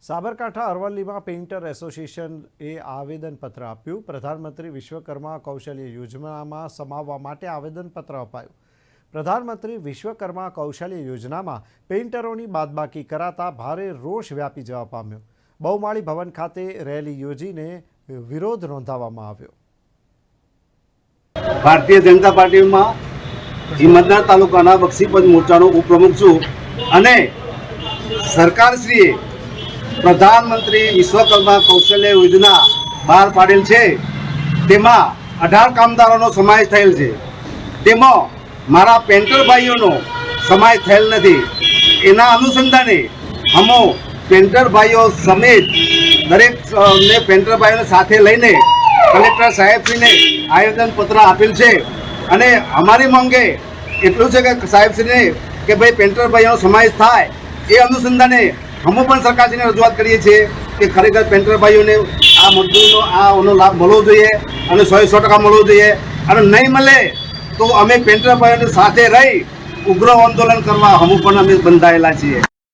Sabarkantha અરવલ્લીમાં painter એસોસિએશને આવેદનપત્ર આપ્યું। પ્રધાનમંત્રી વિશ્વકર્મા કૌશલ્ય યોજનામાં સમાવવા માટે આવેદનપત્ર અપાયું। પ્રધાનમંત્રી વિશ્વકર્મા કૌશલ્ય યોજનામાં પેઇન્ટરોની બાદબાકી કરાતા ભારે રોષ વ્યાપી જવા પામ્યો। બહુમાળી ભવન ખાતે રેલી યોજીને વિરોધ નોંધાવવામાં આવ્યો। ભારતીય જનતા પાર્ટીમાં હિંમતનગર તાલુકાના બક્ષીપંચ મોરચાનો ઉપપ્રમુખ છું અને સરકારશ્રીએ પ્રધાનમંત્રી વિશ્વકર્મા કૌશલ્ય યોજના બહાર પાડેલ છે। તેમાં 18 કામદારોનો સમાવેશ થયેલ છે। તેમાં મારા પેન્ટર ભાઈઓનો સમાવેશ થયેલ નથી। એના અનુસંધાને અમો પેન્ટર ભાઈઓ સમેત દરેક પેન્ટર ભાઈઓને સાથે લઈને કલેક્ટર સાહેબશ્રીને આવેદનપત્ર આપેલ છે અને અમારી માંગે એટલું છે કે સાહેબશ્રીને કે ભાઈ પેન્ટર ભાઈઓનો સમાવેશ થાય એ અનુસંધાને અમે પણ સરકારશ્રીને રજૂઆત કરીએ છીએ કે ખરેખર પેન્ટર ભાઈઓને આ મજદૂરીનો લાભ મળવો જોઈએ અને 100% મળવો જોઈએ અને નહીં મળે તો અમે પેન્ટર ભાઈઓની સાથે રહી ઉગ્ર આંદોલન કરવા અમે પણ બંધાયેલા છીએ।